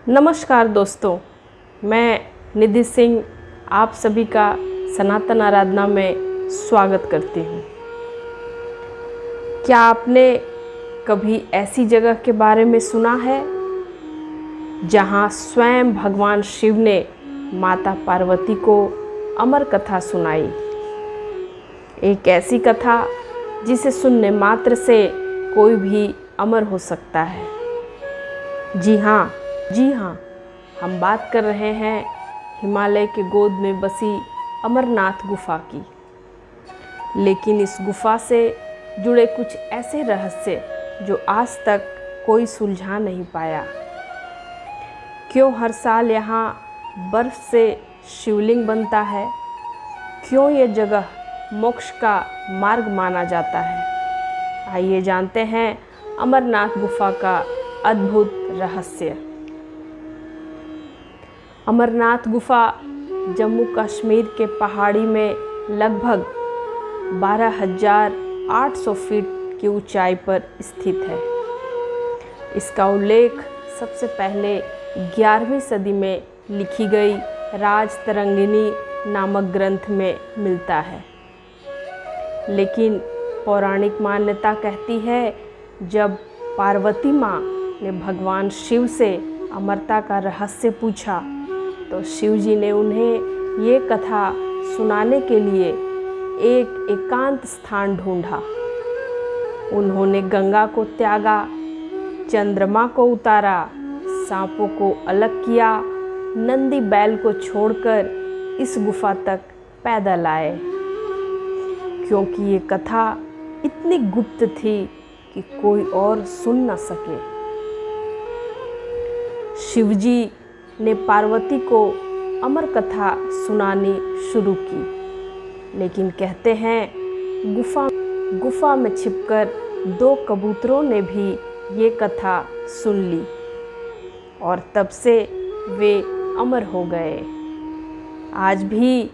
नमस्कार दोस्तों, मैं निधि सिंह आप सभी का सनातन आराधना में स्वागत करती हूँ। क्या आपने कभी ऐसी जगह के बारे में सुना है जहाँ स्वयं भगवान शिव ने माता पार्वती को अमर कथा सुनाई? एक ऐसी कथा जिसे सुनने मात्र से कोई भी अमर हो सकता है। जी हाँ, हम बात कर रहे हैं हिमालय के गोद में बसी अमरनाथ गुफा की। लेकिन इस गुफा से जुड़े कुछ ऐसे रहस्य जो आज तक कोई सुलझा नहीं पाया। क्यों हर साल यहाँ बर्फ से शिवलिंग बनता है? क्यों ये जगह मोक्ष का मार्ग माना जाता है? आइए जानते हैं अमरनाथ गुफा का अद्भुत रहस्य। अमरनाथ गुफा जम्मू कश्मीर के पहाड़ी में लगभग 12,800 फीट की ऊंचाई पर स्थित है। इसका उल्लेख सबसे पहले 11वीं सदी में लिखी गई राजतरंगिणी नामक ग्रंथ में मिलता है। लेकिन पौराणिक मान्यता कहती है जब पार्वती माँ ने भगवान शिव से अमरता का रहस्य पूछा तो शिव जी ने उन्हें ये कथा सुनाने के लिए एक एकांत स्थान ढूंढा। उन्होंने गंगा को त्यागा, चंद्रमा को उतारा, सांपों को अलग किया, नंदी बैल को छोड़कर इस गुफा तक पैदल आए। क्योंकि ये कथा इतनी गुप्त थी कि कोई और सुन न सके। शिवजी ने पार्वती को अमर कथा सुनानी शुरू की। लेकिन कहते हैं गुफा में छिपकर 2 कबूतरों ने भी ये कथा सुन ली और तब से वे अमर हो गए। आज भी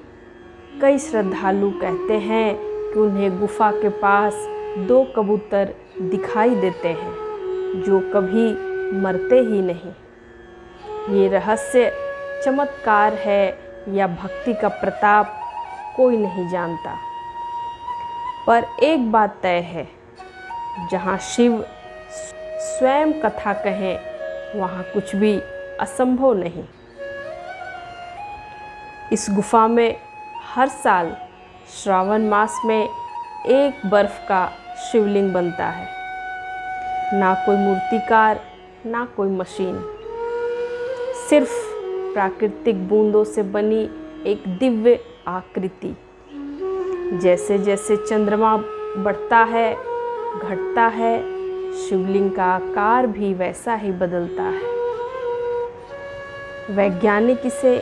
कई श्रद्धालु कहते हैं कि उन्हें गुफा के पास 2 कबूतर दिखाई देते हैं जो कभी मरते ही नहीं। ये रहस्य चमत्कार है या भक्ति का प्रताप, कोई नहीं जानता। पर एक बात तय है, जहाँ शिव स्वयं कथा कहें वहाँ कुछ भी असंभव नहीं। इस गुफा में हर साल श्रावण मास में एक बर्फ का शिवलिंग बनता है। ना कोई मूर्तिकार, ना कोई मशीन, सिर्फ प्राकृतिक बूंदों से बनी एक दिव्य आकृति। जैसे जैसे चंद्रमा बढ़ता है, घटता है, शिवलिंग का आकार भी वैसा ही बदलता है। वैज्ञानिक इसे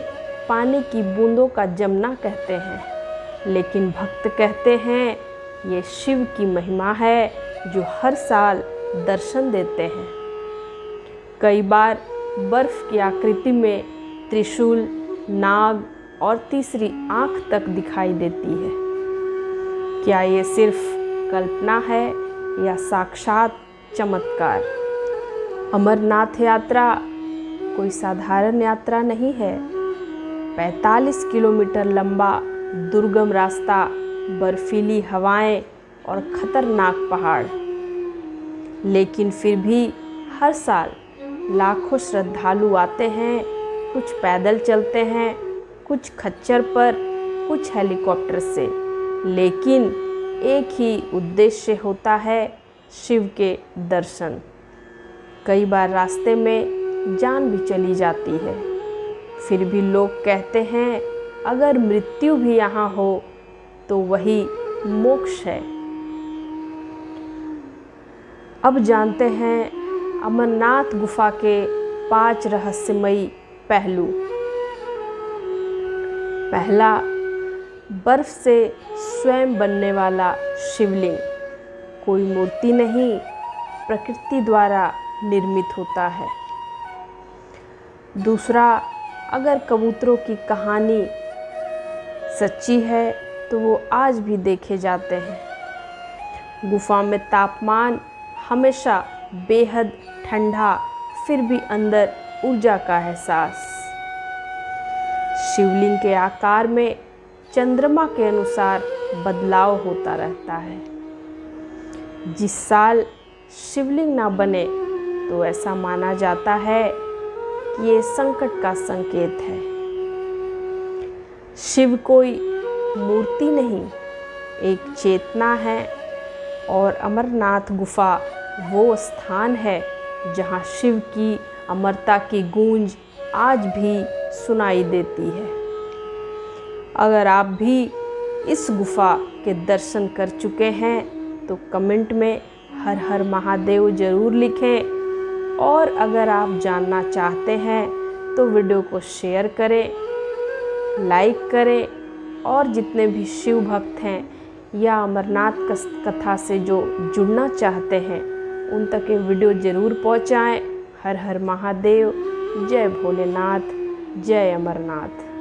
पानी की बूंदों का जमना कहते हैं, लेकिन भक्त कहते हैं ये शिव की महिमा है जो हर साल दर्शन देते हैं। कई बार बर्फ की आकृति में त्रिशूल, नाग और तीसरी आंख तक दिखाई देती है। क्या ये सिर्फ कल्पना है या साक्षात चमत्कार? अमरनाथ यात्रा कोई साधारण यात्रा नहीं है। 45 किलोमीटर लंबा दुर्गम रास्ता, बर्फीली हवाएं और खतरनाक पहाड़। लेकिन फिर भी हर साल लाखों श्रद्धालु आते हैं। कुछ पैदल चलते हैं, कुछ खच्चर पर, कुछ हेलीकॉप्टर से। लेकिन एक ही उद्देश्य होता है, शिव के दर्शन। कई बार रास्ते में जान भी चली जाती है। फिर भी लोग कहते हैं अगर मृत्यु भी यहाँ हो तो वही मोक्ष है। अब जानते हैं अमरनाथ गुफा के 5 रहस्यमयी पहलू। पहला, बर्फ से स्वयं बनने वाला शिवलिंग। कोई मूर्ति नहीं, प्रकृति द्वारा निर्मित होता है। दूसरा, अगर कबूतरों की कहानी सच्ची है तो वो आज भी देखे जाते हैं। गुफा में तापमान हमेशा बेहद ठंडा, फिर भी अंदर ऊर्जा का एहसास। शिवलिंग के आकार में चंद्रमा के अनुसार बदलाव होता रहता है। जिस साल शिवलिंग ना बने तो ऐसा माना जाता है कि ये संकट का संकेत है। शिव कोई मूर्ति नहीं, एक चेतना है और अमरनाथ गुफा वो स्थान है जहाँ शिव की अमरता की गूंज आज भी सुनाई देती है। अगर आप भी इस गुफा के दर्शन कर चुके हैं तो कमेंट में हर हर महादेव ज़रूर लिखें, और अगर आप जानना चाहते हैं तो वीडियो को शेयर करें, लाइक करें, और जितने भी शिव भक्त हैं या अमरनाथ कथा से जो जुड़ना चाहते हैं उन तक ये वीडियो ज़रूर पहुंचाएं। हर हर महादेव, जय भोलेनाथ, जय अमरनाथ।